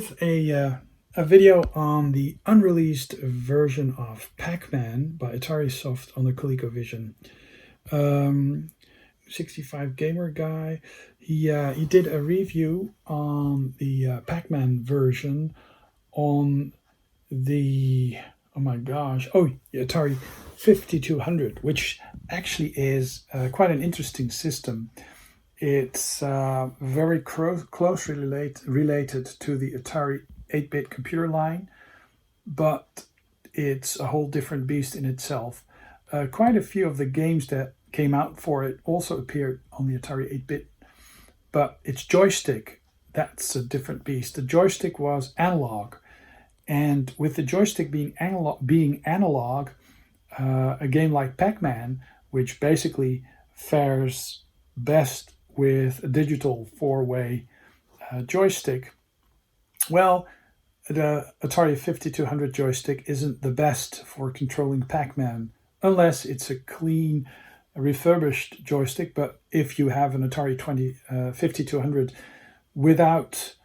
with a video on the unreleased version of Pac-Man by Atarisoft on the Colecovision. 65 gamer guy. He did a review on the Pac-Man version on the Atari 5200, which actually is quite an interesting system. It's very closely related to the Atari 8-bit computer line, but it's a whole different beast in itself. Quite a few of the games that came out for it also appeared on the Atari 8-bit, but its joystick, that's a different beast. The joystick was analog, and with the joystick being analog, a game like Pac-Man, which basically fares best with a digital four-way joystick, well, the Atari 5200 joystick isn't the best for controlling Pac-Man unless it's a clean, refurbished joystick. But if you have an Atari 5200 without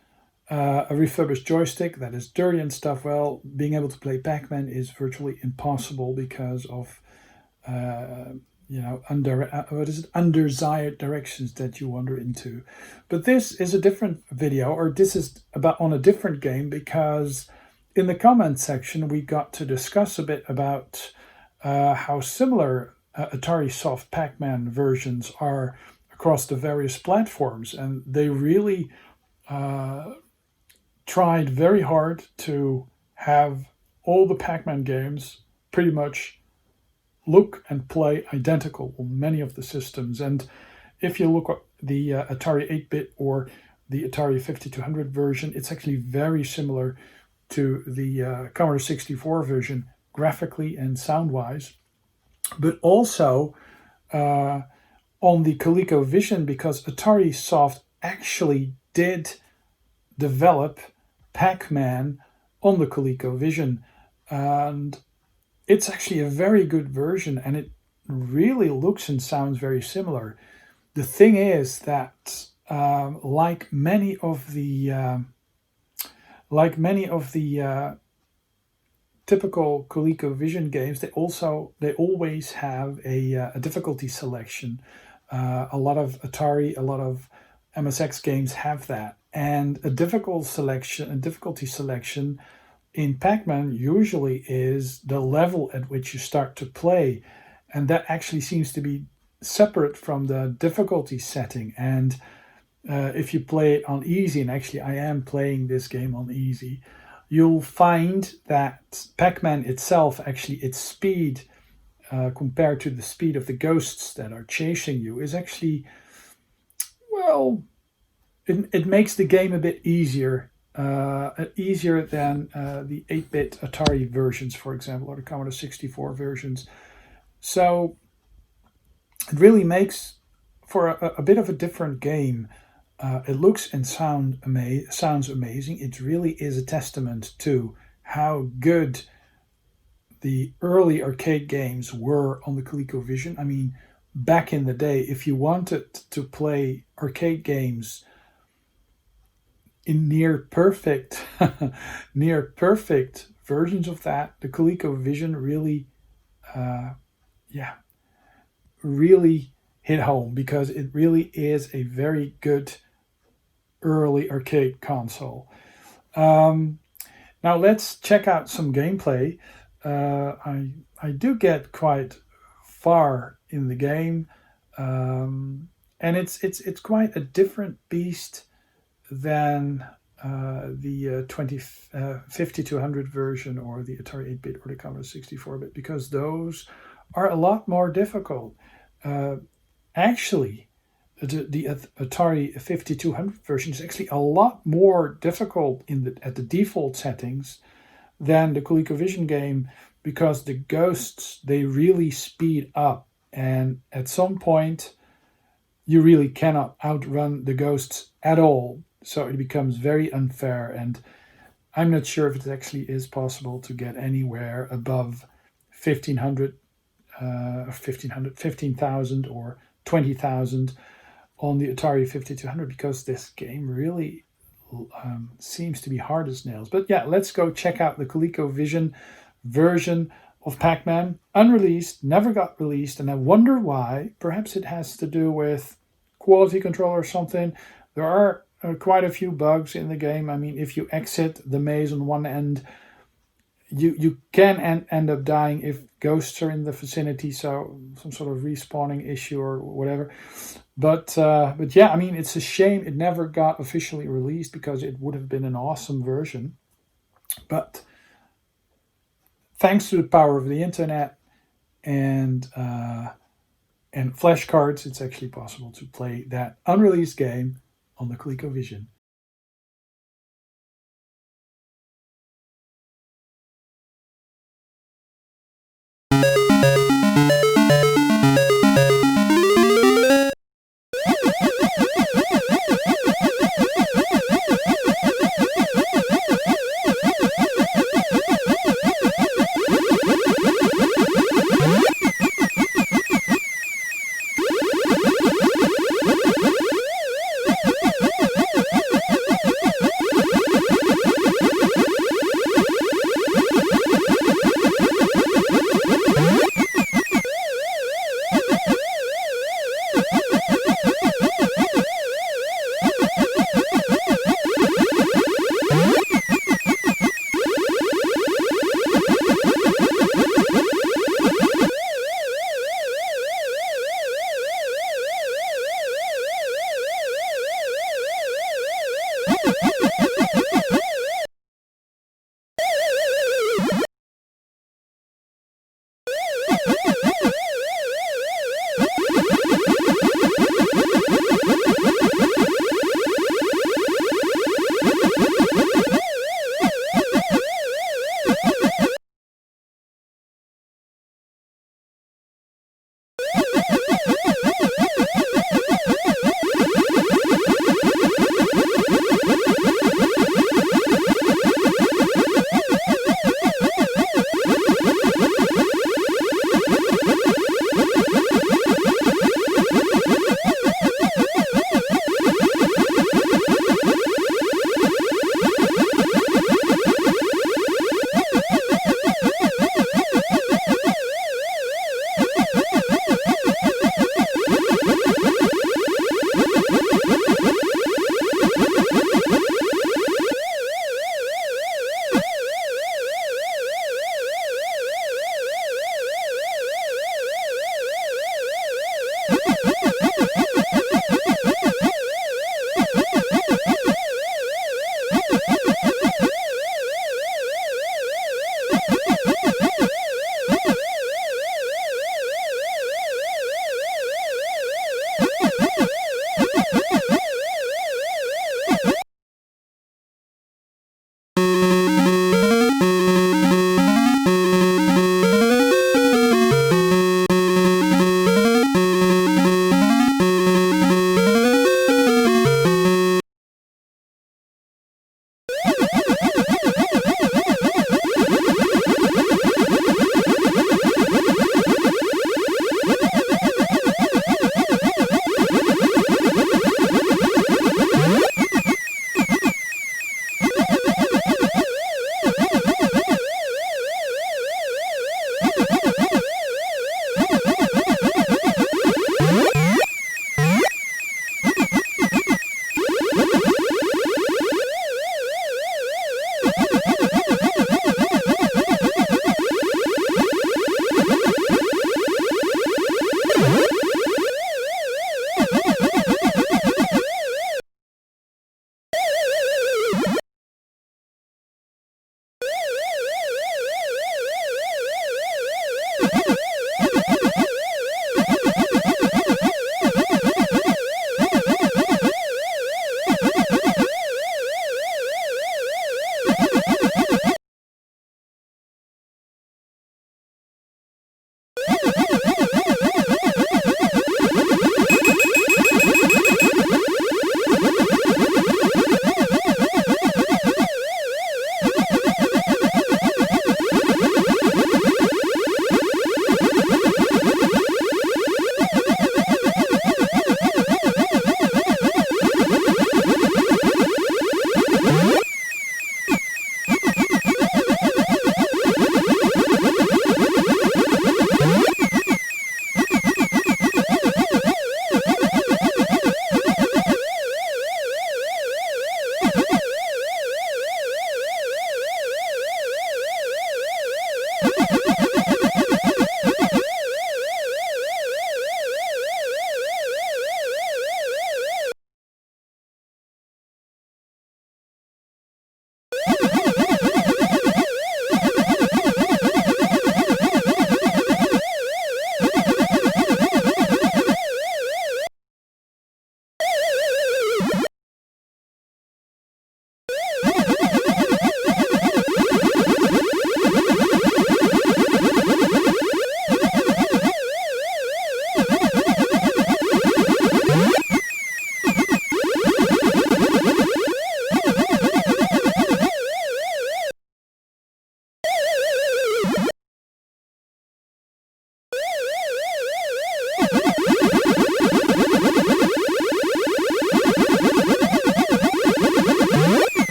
a refurbished joystick that is dirty and stuff, well, being able to play Pac-Man is virtually impossible because of undesired directions that you wander into. But this is a different video, or this is on a different game, because in the comment section we got to discuss a bit about how similar Atarisoft Pac-Man versions are across the various platforms, and they really tried very hard to have all the Pac-Man games pretty much look and play identical on many of the systems. And if you look at the Atari 8-bit or the Atari 5200 version, it's actually very similar to the Commodore 64 version, graphically and sound-wise. But also on the Colecovision, because Atarisoft actually did develop Pac-Man on the Colecovision, and it's actually a very good version, and it really looks and sounds very similar. The thing is that, like many of the typical ColecoVision games, they always have a difficulty selection. A lot of Atari, a lot of MSX games have that, and a difficulty selection in Pac-Man usually is the level at which you start to play, and that actually seems to be separate from the difficulty setting. And if you play it on easy, and actually I am playing this game on easy, you'll find that Pac-Man itself, actually its speed compared to the speed of the ghosts that are chasing you, is actually, well, it makes the game a bit easier than the 8-bit Atari versions, for example, or the Commodore 64 versions. So it really makes for a bit of a different game. It looks and sounds amazing. It really is a testament to how good the early arcade games were on the ColecoVision. I mean, back in the day, if you wanted to play arcade games in near perfect versions of that, the ColecoVision really hit home, because it really is a very good early arcade console. Now let's check out some gameplay. I do get quite far in the game, and it's quite a different beast than the 5200 version or the Atari 8-bit or the Commodore 64-bit, because those are a lot more difficult. Actually, the Atari 5200 version is actually a lot more difficult at the default settings than the ColecoVision game, because the ghosts, they really speed up, and at some point you really cannot outrun the ghosts at all. So it becomes very unfair, and I'm not sure if it actually is possible to get anywhere above 15,000 or 20,000 on the Atari 5200, because this game really seems to be hard as nails. But yeah, let's go check out the Colecovision version of Pac-Man. Unreleased, never got released, and I wonder why. Perhaps it has to do with quality control or something. There are quite a few bugs in the game. I mean, if you exit the maze on one end, you can end up dying if ghosts are in the vicinity, so some sort of respawning issue or whatever. But yeah, I mean, it's a shame it never got officially released because it would have been an awesome version. But thanks to the power of the internet and flashcards, it's actually possible to play that unreleased game on the ColecoVision.